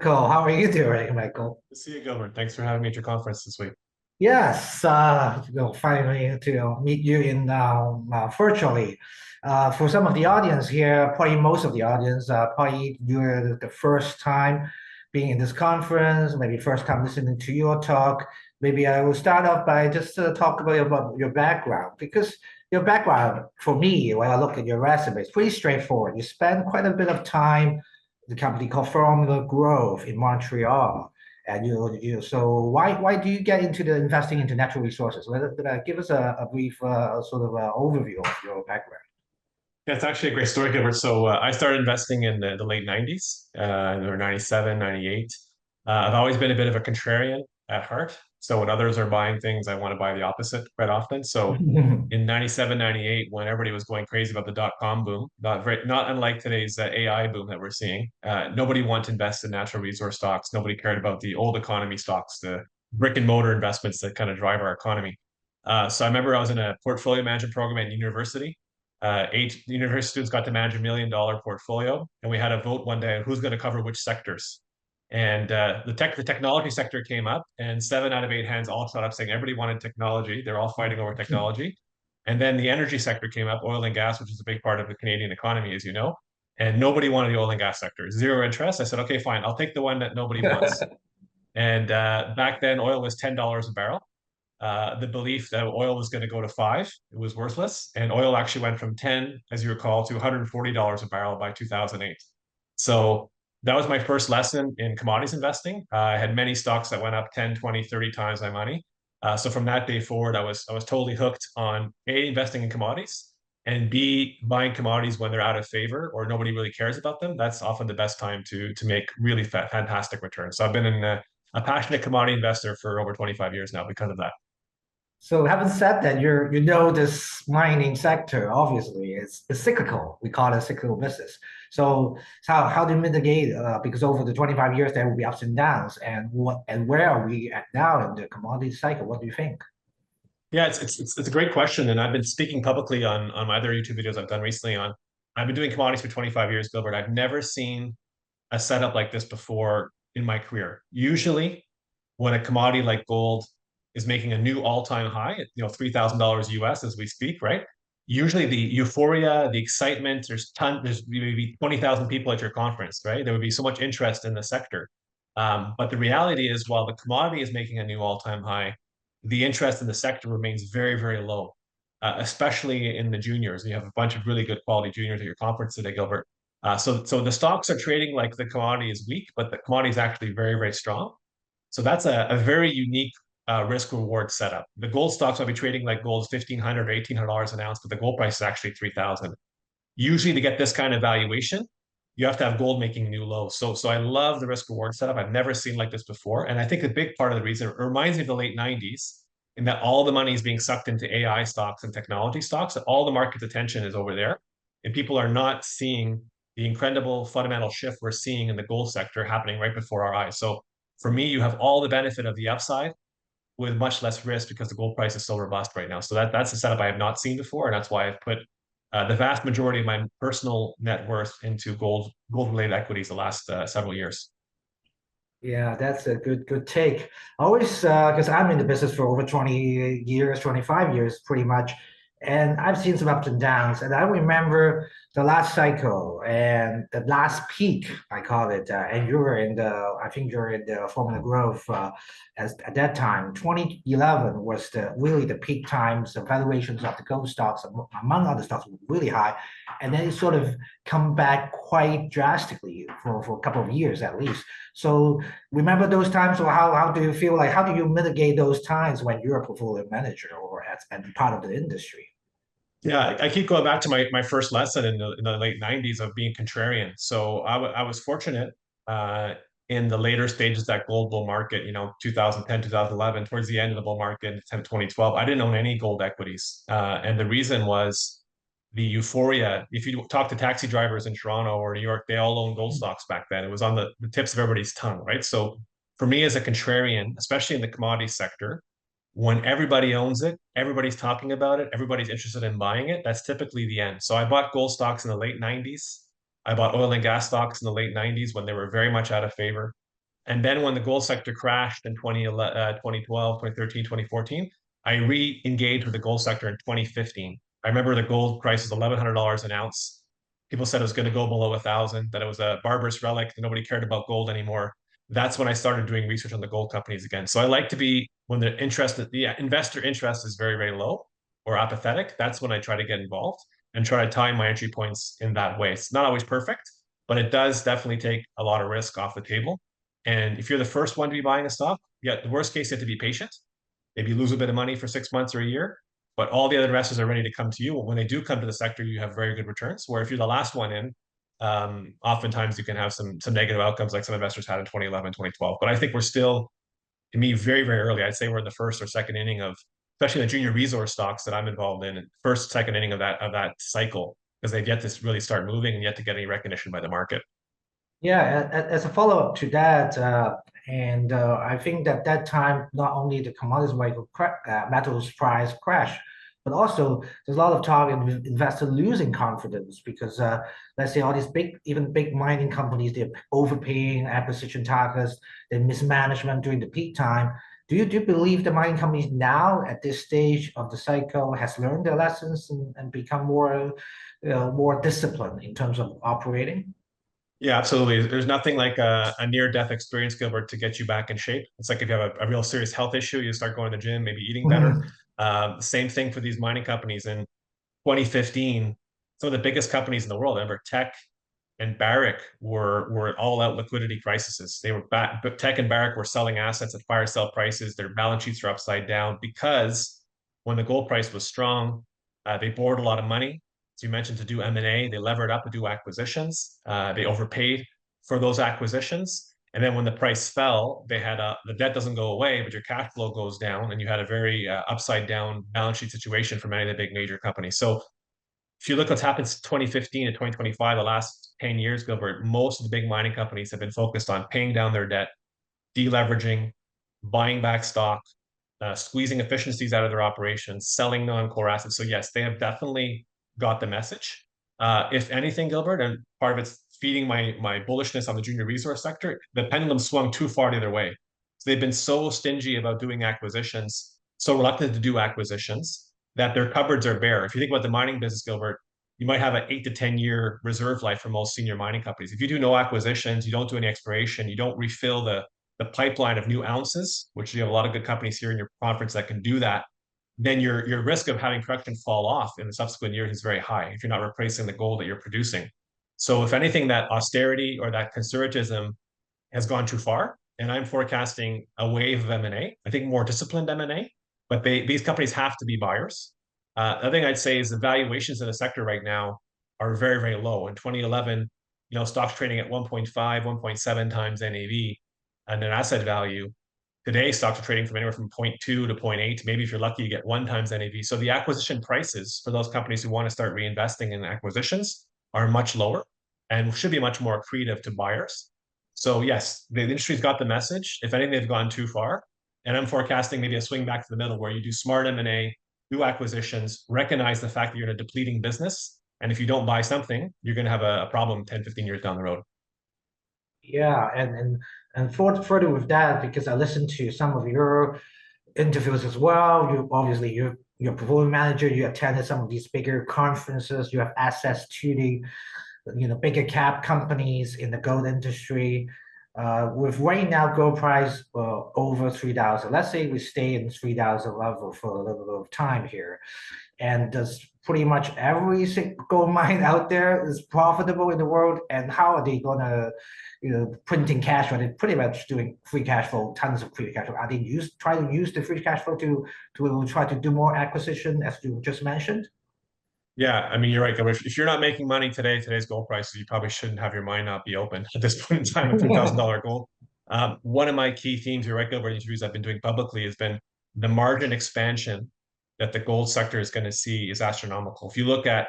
Michael. How are you doing, Michael? Good to see you, Gilbert. Thanks for having me at your conference this week. Yes, finally to meet you in virtually. For some of the audience here, probably most of the audience, probably you're the first time being in this conference, maybe first time listening to your talk. Maybe I will start off by just talk about your background because your background, for me, when I look at your resume, it's pretty straightforward. You spend quite a bit of time at the company called Formula Growth in Montreal. And so why do you get into the investing into natural resources? Give us a brief sort of overview of your background. Yeah, it's actually a great story, Gilbert. So I started investing in the late 90s, or 97, 98. I've always been a bit of a contrarian at heart. So when others are buying things, I want to buy the opposite quite often. So in 97, 98, when everybody was going crazy about the dot-com boom, not unlike today's AI boom that we're seeing, nobody wanted to invest in natural resource stocks. Nobody cared about the old economy stocks, the brick and mortar investments that kind of drive our economy. So I remember I was in a portfolio management program at university. Eight university students got to manage $1 million portfolio, and we had a vote one day on who's going to cover which sectors. And the technology sector came up, and 7 out of 8 hands all shot up saying everybody wanted technology. They're all fighting over technology. And then the energy sector came up, oil and gas, which is a big part of the Canadian economy, as you know. And nobody wanted the oil and gas sector. Zero interest. I said, okay, fine. I'll take the one that nobody wants. And back then, oil was $10 a barrel. The belief that oil was going to go to five, it was worthless. And oil actually went from 10, as you recall, to $140 a barrel by 2008. So that was my first lesson in commodities investing. I had many stocks that went up 10, 20, 30 times my money. So from that day forward, I was totally hooked on A, investing in commodities, and B, buying commodities when they're out of favor or nobody really cares about them. That's often the best time to make really fantastic returns. So I've been a passionate commodity investor for over 25 years now because of that. So having said that, you know this mining sector obviously is cyclical. We call it a cyclical business. So how do you mitigate? Because over the 25 years there will be ups and downs, and where are we at now in the commodity cycle? What do you think? Yeah, it's a great question, and I've been speaking publicly on my other YouTube videos I've done recently on. I've been doing commodities for 25 years, Gilbert. I've never seen a setup like this before in my career. Usually, when a commodity like gold is making a new all-time high at $3,000 US as we speak, right? Usually the euphoria, the excitement, there's maybe 20,000 people at your conference, right? There would be so much interest in the sector. But the reality is, while the commodity is making a new all-time high, the interest in the sector remains very, very low, especially in the juniors. You have a bunch of really good quality juniors at your conference today, Gilbert. So the stocks are trading like the commodity is weak, but the commodity is actually very, very strong. So that's a very unique risk reward setup. The gold stocks will be trading like gold is 1,500 or $1,800 an ounce, but the gold price is actually 3,000. Usually to get this kind of valuation, you have to have gold making new lows. So I love the risk reward setup. I've never seen like this before. And I think a big part of the reason it reminds me of the late 90s in that all the money is being sucked into AI stocks and technology stocks, that all the market's attention is over there. And people are not seeing the incredible fundamental shift we're seeing in the gold sector happening right before our eyes. So for me, you have all the benefit of the upside with much less risk because the gold price is so robust right now. So that's a setup I have not seen before, and that's why I've put the vast majority of my personal net worth into gold related equities the last several years. Yeah, that's a good take. I always, because I'm in the business for over 20 years, 25 years, pretty much, and I've seen some ups and downs. And I remember the last cycle and the last peak, I call it. And you were in I think you're in the Formula Growth as at that time. 2011 was really the peak times. The valuations of the gold stocks, among other stocks, were really high, and then it sort of come back quite drastically for a couple of years at least. So remember those times, or how do you feel like how do you mitigate those times when you're a portfolio manager or as and part of the industry? Yeah, I keep going back to my first lesson in the late 90s of being contrarian. So I was fortunate in the later stages of that gold bull market, 2010, 2011, towards the end of the bull market, 2012. I didn't own any gold equities. And the reason was the euphoria. If you talk to taxi drivers in Toronto or New York, they all own gold stocks back then. It was on the tips of everybody's tongue, right? So for me as a contrarian, especially in the commodity sector, when everybody owns it, everybody's talking about it, everybody's interested in buying it, that's typically the end. So I bought gold stocks in the late 90s. I bought oil and gas stocks in the late 90s when they were very much out of favor. And then when the gold sector crashed in 2012, 2013, 2014, I re-engaged with the gold sector in 2015. I remember the gold price was $1,100 an ounce. People said it was going to go below 1,000, that it was a barbarous relic, that nobody cared about gold anymore. That's when I started doing research on the gold companies again. So I like to be, when the investor interest is very, very low or apathetic, that's when I try to get involved and try to time my entry points in that way. It's not always perfect, but it does definitely take a lot of risk off the table. And if you're the first one to be buying a stock, yeah, the worst case, you have to be patient. Maybe you lose a bit of money for 6 months or a year, but all the other investors are ready to come to you. When they do come to the sector, you have very good returns. Where if you're the last one in, oftentimes you can have some negative outcomes like some investors had in 2011, 2012. But I think we're still, to me, very, very early. I'd say we're in the first or second inning of, especially the junior resource stocks that I'm involved in, first, second inning of that cycle, because they've yet to really start moving and yet to get any recognition by the market. Yeah, as a follow-up to that, I think that that time not only the commodities metals price crash, but also there's a lot of talk of investors losing confidence because let's say all these even big mining companies, they're overpaying acquisition targets, they mismanagement during the peak time. Do you believe the mining companies now at this stage of the cycle has learned their lessons and become more disciplined in terms of operating? Yeah, absolutely. There's nothing like a near-death experience, Gilbert, to get you back in shape. It's like if you have a real serious health issue, you start going to the gym, maybe eating better. Same thing for these mining companies. In 2015, some of the biggest companies in the world, remember, Tech and Barrick were all-out liquidity crises. They were back, but Tech and Barrick were selling assets at fire sale prices. Their balance sheets are upside down because when the gold price was strong, they borrowed a lot of money. As you mentioned, to do M&A, they levered up to do acquisitions. They overpaid for those acquisitions. And then when the price fell, the debt doesn't go away, but your cash flow goes down, and you had a very upside down balance sheet situation for many of the big major companies. So if you look what's happened since 2015 to 2025, the last 10 years, Gilbert, most of the big mining companies have been focused on paying down their debt, deleveraging, buying back stock, squeezing efficiencies out of their operations, selling non-core assets. So yes, they have definitely got the message. If anything, Gilbert, and part of it's feeding my bullishness on the junior resource sector, the pendulum swung too far the other way. So they've been so stingy about doing acquisitions, so reluctant to do acquisitions that their cupboards are bare. If you think about the mining business, Gilbert, you might have an 8 to 10 year reserve life for most senior mining companies. If you do no acquisitions, you don't do any exploration, you don't refill the pipeline of new ounces, which you have a lot of good companies here in your conference that can do that, then your risk of having production fall off in the subsequent years is very high if you're not replacing the gold that you're producing. So if anything, that austerity or that conservatism has gone too far, and I'm forecasting a wave of M&A. I think more disciplined M&A, but these companies have to be buyers. The other thing I'd say is the valuations in the sector right now are very, very low. In 2011, stocks trading at 1.5, 1.7 times NAV and an asset value. Today, stocks are trading from anywhere from 0.2 to 0.8. Maybe if you're lucky, you get 1 times NAV. So the acquisition prices for those companies who want to start reinvesting in acquisitions are much lower and should be much more accretive to buyers. So yes, the industry's got the message. If anything, they've gone too far. And I'm forecasting maybe a swing back to the middle where you do smart M&A, do acquisitions, recognize the fact that you're in a depleting business. And if you don't buy something, you're going to have a problem 10, 15 years down the road. Yeah, further with that, because I listened to some of your interviews as well. You're a portfolio manager. You attended some of these bigger conferences. You have access to the bigger cap companies in the gold industry. With right now gold price over 3,000, let's say we stay in 3,000 level for a little bit of time here, and does pretty much every gold mine out there is profitable in the world, and how are they gonna printing cash flow? They're pretty much doing free cash flow, tons of free cash flow. Are they try to use the free cash flow to try to do more acquisition, as you just mentioned? Yeah, I mean, you're right, Gilbert. If you're not making money today, today's gold prices, you probably shouldn't have your mind not be open at this point in time with $3,000 gold. One of my key themes, you're right, Gilbert, interviews I've been doing publicly has been the margin expansion that the gold sector is going to see is astronomical. If you look at,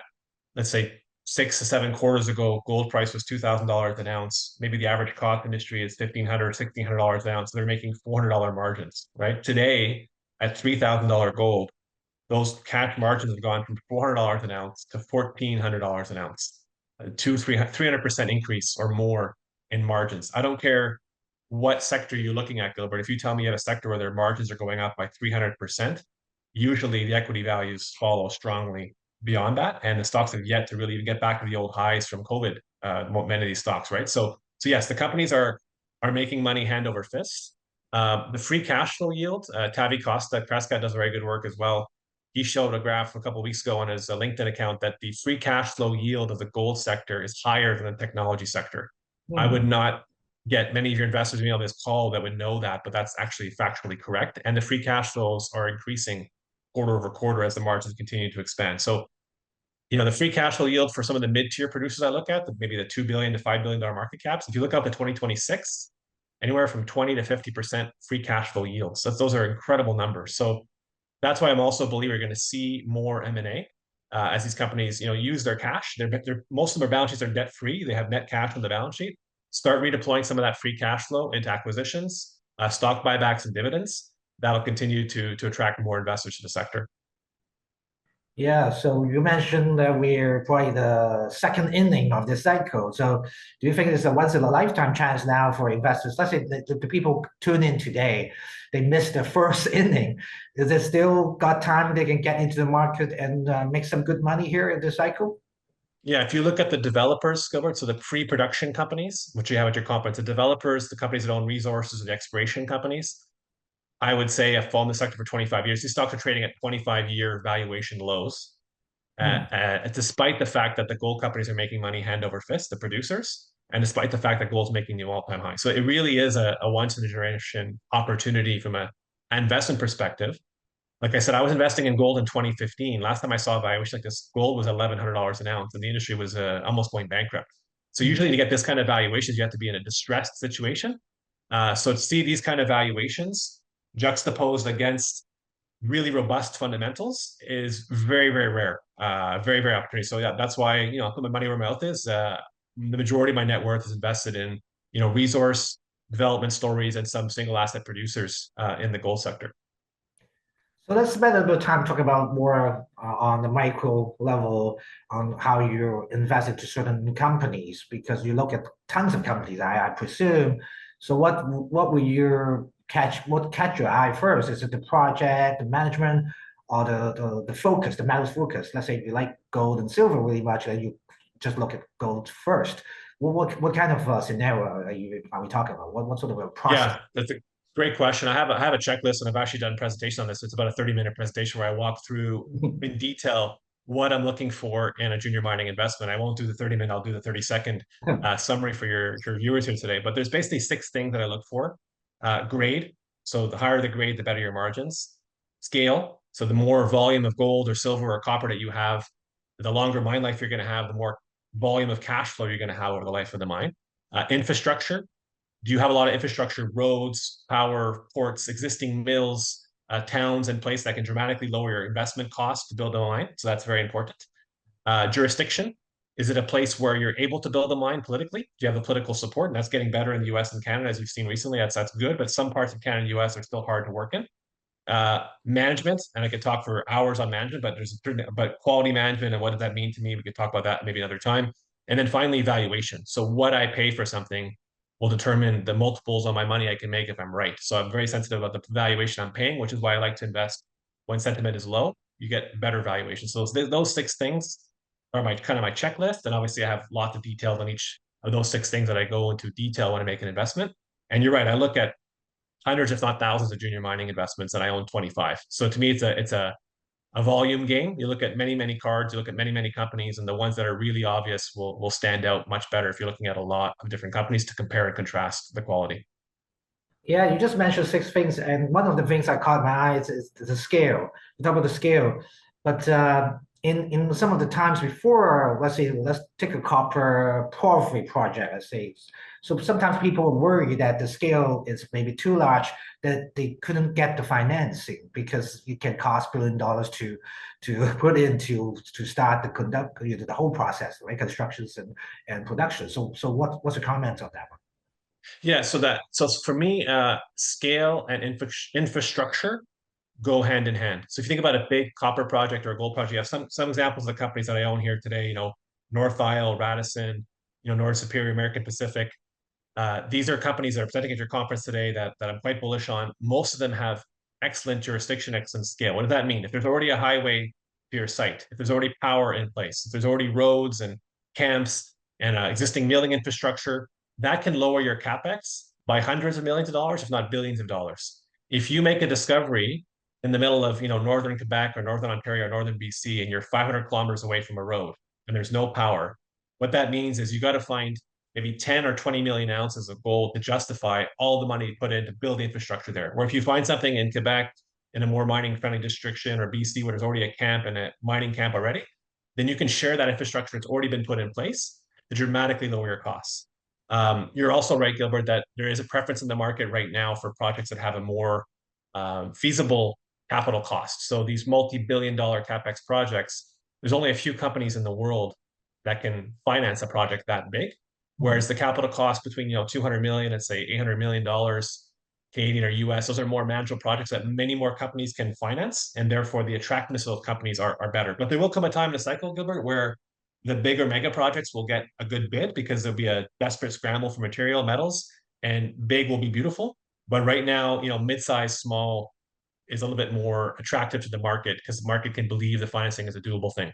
let's say, 6 to 7 quarters ago, gold price was $2,000 an ounce. Maybe the average cost industry is $1,500, $1,600 an ounce. So they're making $400 margins, right? Today, at $3,000 gold, those cash margins have gone from $400 an ounce to $1,400 an ounce, 300% increase or more in margins. I don't care what sector you're looking at, Gilbert. If you tell me you have a sector where their margins are going up by 300%, usually the equity values follow strongly beyond that, and the stocks have yet to really even get back to the old highs from COVID. Many of these stocks, right? So yes, the companies are making money hand over fist. The free cash flow yield, Tavi Costa Prescott does very good work as well. He showed a graph a couple of weeks ago on his LinkedIn account that the free cash flow yield of the gold sector is higher than the technology sector. I would Hmm. not get many of your investors on this call that would know that, but that's actually factually correct. And the free cash flows are increasing quarter over quarter as the margins continue to expand. So, the free cash flow yield for some of the mid-tier producers I look at, maybe the $2 billion to $5 billion market caps, if you look out to 2026, anywhere from 20 to 50% free cash flow yields. So those are incredible numbers. So that's why I'm also a believer you're going to see more M&A as these companies, use their cash. Most of their balance sheets are debt free. They have net cash on the balance sheet. Start redeploying some of that free cash flow into acquisitions, stock buybacks, and dividends. That'll continue to attract more investors to the sector. Yeah, so you mentioned that we're probably the second inning of this cycle. So do you think it's a once in a lifetime chance now for investors? Let's say the people tune in today, they missed the first inning. Is it still got time they can get into the market and make some good money here in this cycle? Yeah, if you look at the developers, Gilbert, so the pre-production companies, which you have at your conference, the developers, the companies that own resources, and the exploration companies, I would say have followed the sector for 25 years. These stocks are trading at 25-year valuation lows, Hmm. despite the fact that the gold companies are making money hand over fist, the producers, and despite the fact that gold's making new all-time high. So it really is a once-in-a-generation opportunity from an investment perspective. Like I said, I was investing in gold in 2015. Last time I saw a valuation like this, gold was $1,100 an ounce, and the industry was almost going bankrupt. So Hmm. usually to get this kind of valuations, you have to be in a distressed situation. So to see these kind of valuations juxtaposed against really robust fundamentals is very, very rare. Very, very opportunity. So yeah, that's why I put my money where my mouth is. The majority of my net worth is invested in resource development stories and some single asset producers in the gold sector. So let's spend a bit of time talking about more on the micro level on how you invest into certain companies because you look at tons of companies, I presume. So what will your catch your eye first? Is it the project, the management, or the focus, the metals focus? Let's say you like gold and silver really much, then you just look at gold first. What kind of scenario are we talking about? What sort of a process? Yeah, that's a great question. I have a checklist, and I've actually done a presentation on this. It's about a 30-minute presentation where I walk through in detail what I'm looking for in a junior mining investment. I won't do the 30-minute, I'll do the 30-second summary for your viewers here today. But there's basically six things that I look for. Grade. So the higher the grade, the better your margins. Scale. So the more volume of gold or silver or copper that you have, the longer mine life you're going to have, the more volume of cash flow you're going to have over the life of the mine. Infrastructure. Do you have a lot of infrastructure, roads, power, ports, existing mills, towns in place that can dramatically lower your investment cost to build a mine? So that's very important. Jurisdiction. Is it a place where you're able to build a mine politically? Do you have the political support? And that's getting better in the US and Canada, as we've seen recently. That's good, but some parts of Canada and US are still hard to work in. Management, and I could talk for hours on management, but quality management and what does that mean to me? We could talk about that maybe another time. And then finally, valuation. So what I pay for something will determine the multiples on my money I can make if I'm right. So I'm very sensitive about the valuation I'm paying, which is why I like to invest when sentiment is low. You get better valuation. So those six things are my kind of my checklist. And obviously, I have lots of details on each of those six things that I go into detail when I make an investment. And you're right. I look at hundreds, if not thousands, of junior mining investments, and I own 25. So to me, it's a volume game. You look at many, many cards, you look at many, many companies, and the ones that are really obvious will stand out much better if you're looking at a lot of different companies to compare and contrast the quality. Yeah, you just mentioned six things, and one of the things that caught my eye is the scale. You talk about the scale, but in some of the times before, let's take a copper porphyry project, let's say. So sometimes people were worried that the scale is maybe too large, that they couldn't get the financing because it can cost $1 billion to put into to start the conduct the whole process, right? Constructions and production. So what's the comment on that one? Yeah, so for me, scale and infrastructure go hand in hand. So if you think about a big copper project or a gold project, you have some examples of the companies that I own here today. Northisle, Radisson, Northern Superior, American Pacific. These are companies that are presenting at your conference today that I'm quite bullish on. Most of them have excellent jurisdiction, excellent scale. What does that mean? If there's already a highway to your site, if there's already power in place, if there's already roads and camps and existing milling infrastructure, that can lower your capex by hundreds of millions of dollars, if not billions of dollars. If you make a discovery in the middle of northern Quebec or northern Ontario or northern BC, and you're 500 kilometers away from a road and there's no power, what that means is you got to find maybe 10 or 20 million ounces of gold to justify all the money put in to build the infrastructure there. Or if you find something in Quebec in a more mining friendly distriction or BC where there's already a camp and a mining camp already, then you can share that infrastructure that's already been put in place to dramatically lower your costs. You're also right, Gilbert, that there is a preference in the market right now for projects that have a more feasible capital cost. So these multi-billion dollar capex projects, there's only a few companies in the world that can finance a project that big. Whereas the capital cost between 200 million and say 800 million dollars Canadian or US, those are more manageable projects that many more companies can finance, and therefore the attractiveness of those companies are better. But there will come a time in the cycle, Gilbert, where the bigger mega projects will get a good bid because there'll be a desperate scramble for material metals, and big will be beautiful. But right now, mid-size, small is a little bit more attractive to the market because the market can believe the financing is a doable thing.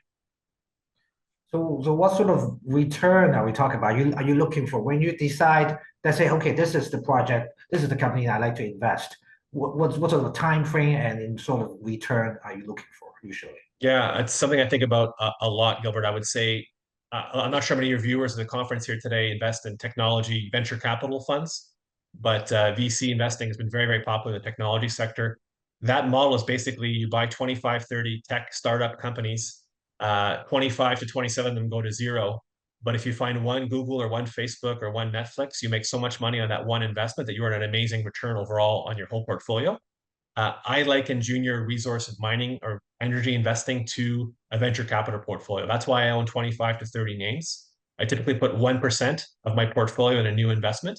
So what sort of return are we talking about? Are you looking for when you decide, let's say, okay, this is the project, this is the company I'd like to invest. What sort of time frame and in sort of return are you looking for usually? Yeah, it's something I think about a lot, Gilbert. I would say, I'm not sure how many of your viewers of the conference here today invest in technology venture capital funds, but VC investing has been very, very popular in the technology sector. That model is basically you buy 25, 30 tech startup companies, 25 to 27 of them go to zero. But if you find one Google or one Facebook or one Netflix, you make so much money on that one investment that you earn an amazing return overall on your whole portfolio. I liken junior resource mining or energy investing to a venture capital portfolio. That's why I own 25 to 30 names. I typically put 1% of my portfolio in a new investment,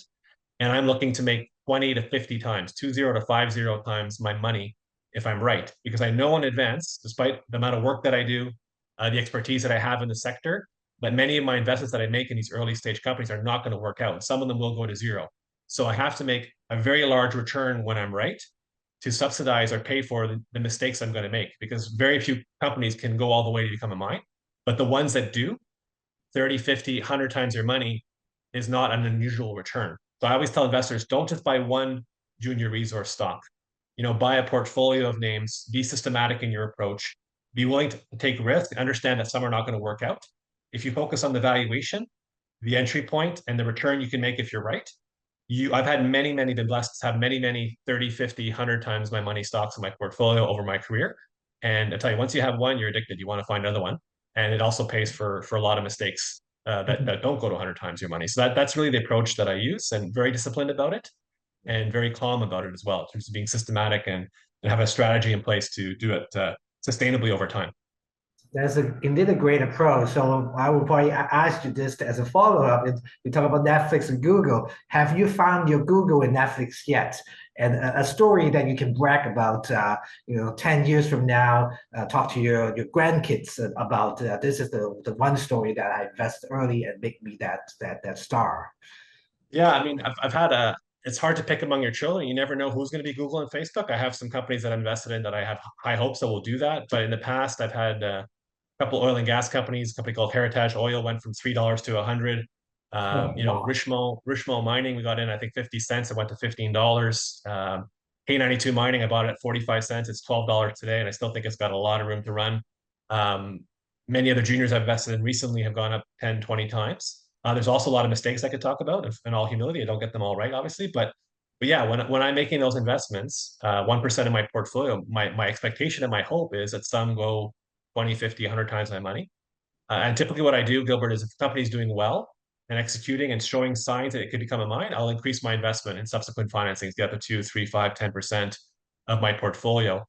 and I'm looking to make 20 to 50 times, 20 to 50 times my money if I'm right, because I know in advance, despite the amount of work that I do, the expertise that I have in the sector, but many of my investments that I make in these early stage companies are not going to work out. Some of them will go to zero. So I have to make a very large return when I'm right to subsidize or pay for the mistakes I'm going to make because very few companies can go all the way to become a mine. But the ones that do, 30, 50, 100 times your money is not an unusual return. So I always tell investors, don't just buy one junior resource stock. Buy a portfolio of names, be systematic in your approach, be willing to take risk, understand that some are not going to work out. If you focus on the valuation, the entry point, and the return you can make if you're right, I've had many, been blessed to have many 30, 50, 100 times my money stocks in my portfolio over my career. And I tell you, once you have one, you're addicted. You want to find another one. And it also pays for a lot of mistakes that don't go to 100 times your money. So that's really the approach that I use, and very disciplined about it and very calm about it as well, in terms of being systematic and have a strategy in place to do it sustainably over time. That's indeed a great approach. So I will probably ask you this as a follow-up. You talk about Netflix and Google. Have you found your Google and Netflix yet? And a story that you can brag about, 10 years from now, talk to your grandkids about this is the one story that I invested early and make me that star. Yeah, I mean, I've had it's hard to pick among your children. You never know who's going to be Google and Facebook. I have some companies that I invested in that I have high hopes that will do that. But in the past, I've had couple oil and gas companies. A company called Heritage Oil went from $3 to 100. Oh, wow. Richmond Mining, we got in I think 50 cents. It went to $15. K92 Mining, I bought it at 45 cents. It's $12 today, and I still think it's got a lot of room to run. Um, Many other juniors I've invested in recently have gone up 10, 20 times. There's also a lot of mistakes I could talk about. In all humility, I don't get them all right, obviously, but yeah, when I'm making those investments, 1% of my portfolio, my expectation and my hope is that some go 20, 50, 100 times my money. And typically what I do, Gilbert, is if the company's doing well and executing and showing signs that it could become a mine, I'll increase my investment in subsequent financings, get up to 2, 3, 5, 10% of my portfolio.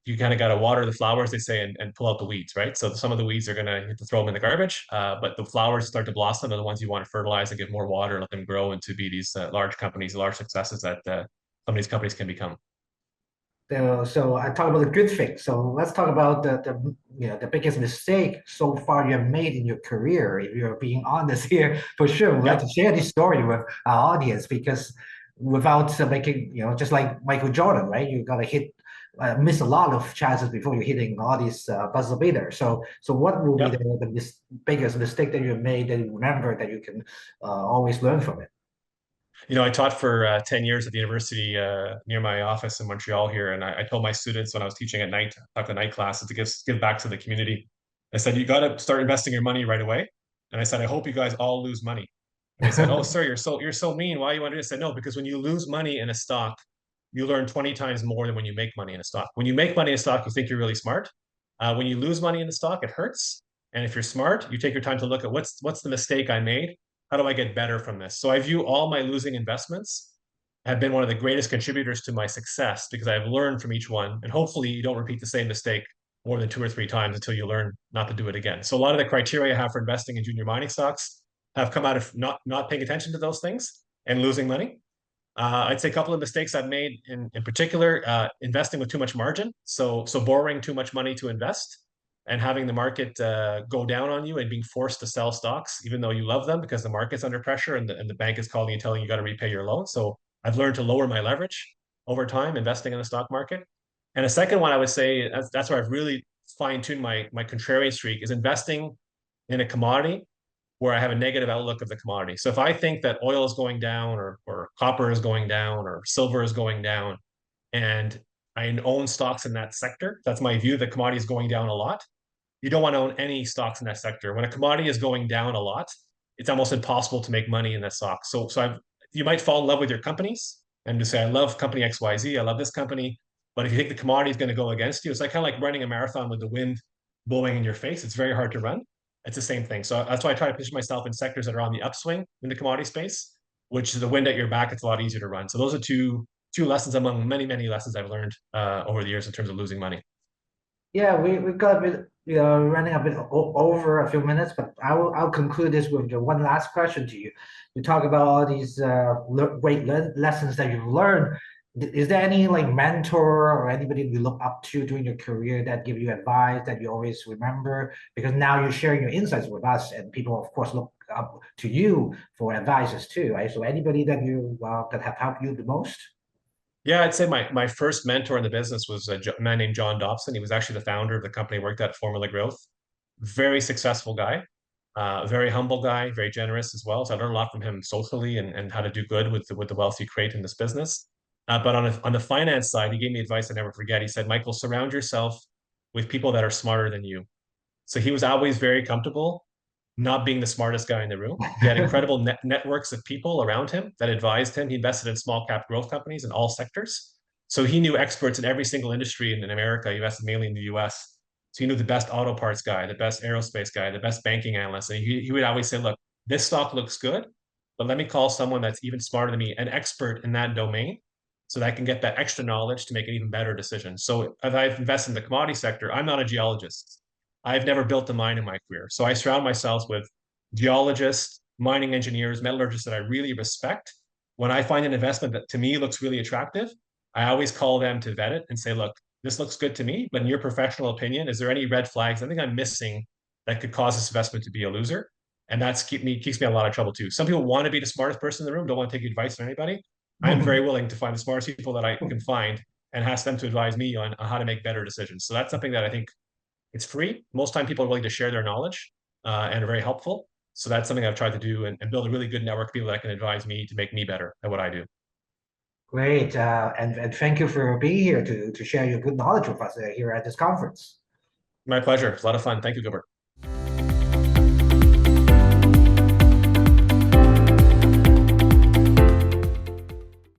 You kind of got to water the flowers, they say, and pull out the weeds, right? So some of the weeds are going to have to throw them in the garbage, but the flowers start to blossom are the ones you want to fertilize and give more water, let them grow into be these large companies, large successes that some of these companies can become. So I talk about the good things. So let's talk about the the biggest mistake so far you have made in your career, if you're being honest here, for sure. We'd like Yep. to share this story with our audience because without making, just like Michael Jordan, right? You gotta miss a lot of chances before you're hitting all these buzzer beaters. So what will be Yep. the biggest mistake that you made that you remember that you can always learn from it? I taught for 10 years at the university near my office in Montreal here. And I told my students when I was teaching at night, taught the night classes to give back to the community. I said, you got to start investing your money right away. And I said, I hope you guys all lose money. And they said, oh, sir, you're so mean. Why you want to do this? I said, no, because when you lose money in a stock, you learn 20 times more than when you make money in a stock. When you make money in a stock, you think you're really smart. When you lose money in the stock, it hurts. And if you're smart, you take your time to look at what's the mistake I made? How do I get better from this? So I view all my losing investments have been one of the greatest contributors to my success because I've learned from each one. And hopefully you don't repeat the same mistake more than two or three times until you learn not to do it again. So a lot of the criteria I have for investing in junior mining stocks have come out of not paying attention to those things and losing money. I'd say a couple of mistakes I've made in particular, investing with too much margin. So borrowing too much money to invest and having the market go down on you and being forced to sell stocks, even though you love them because the market's under pressure and the bank is calling you telling you got to repay your loan. So I've learned to lower my leverage over time, investing in the stock market. And a second one I would say that's where I've really fine-tuned my contrarian streak is investing in a commodity where I have a negative outlook of the commodity. So if I think that oil is going down or copper is going down or silver is going down, and I own stocks in that sector, that's my view. The commodity is going down a lot. You don't want to own any stocks in that sector. When a commodity is going down a lot, it's almost impossible to make money in that stock. You might fall in love with your companies and just say, I love company XYZ, I love this company. But if you think the commodity is going to go against you, it's like kind of like running a marathon with the wind blowing in your face. It's very hard to run. It's the same thing. So that's why I try to position myself in sectors that are on the upswing in the commodity space, which is the wind at your back. It's a lot easier to run. So those are two lessons among many, many lessons I've learned over the years in terms of losing money. Yeah, we've got a bit, running a bit over a few minutes, but I'll conclude this with the one last question to you. You talk about all these great lessons that you've learned. Is there any like mentor or anybody you look up to during your career that give you advice that you always remember? Because now you're sharing your insights with us, and people, of course, look up to you for advices too, right? So anybody that you that have helped you the most? Yeah, I'd say my first mentor in the business was a man named John Dobson. He was actually the founder of the company I worked at, Formula Growth. Very successful guy, very humble guy, very generous as well. So I learned a lot from him socially and how to do good with the wealth you create in this business. But on the finance side, he gave me advice I never forget. He said, Michael, surround yourself with people that are smarter than you. So he was always very comfortable not being the smartest guy in the room. He had incredible networks of people around him that advised him. He invested in small cap growth companies in all sectors. So he knew experts in every single industry in America. He invested mainly in the US. So he knew the best auto parts guy, the best aerospace guy, the best banking analyst. And he would always say, look, this stock looks good, but let me call someone that's even smarter than me, an expert in that domain, so that I can get that extra knowledge to make an even better decision. So if I've invested in the commodity sector, I'm not a geologist. I've never built a mine in my career. So I surround myself with geologists, mining engineers, metallurgists that I really respect. When I find an investment that to me looks really attractive, I always call them to vet it and say, look, this looks good to me, but in your professional opinion, is there any red flags? I think I'm missing that could cause this investment to be a loser. And that's keeps me in a lot of trouble too. Some people want to be the smartest person in the room, don't want to take advice from anybody. I'm very willing to find the smartest people that I can find and ask them to advise me on how to make better decisions. So that's something that I think it's free. Most time people are willing to share their knowledge and are very helpful. So that's something I've tried to do and build a really good network of people that can advise me to make me better at what I do. Great, and thank you for being here to share your good knowledge with us here at this conference. My pleasure. It's a lot of fun. Thank you, Gilbert.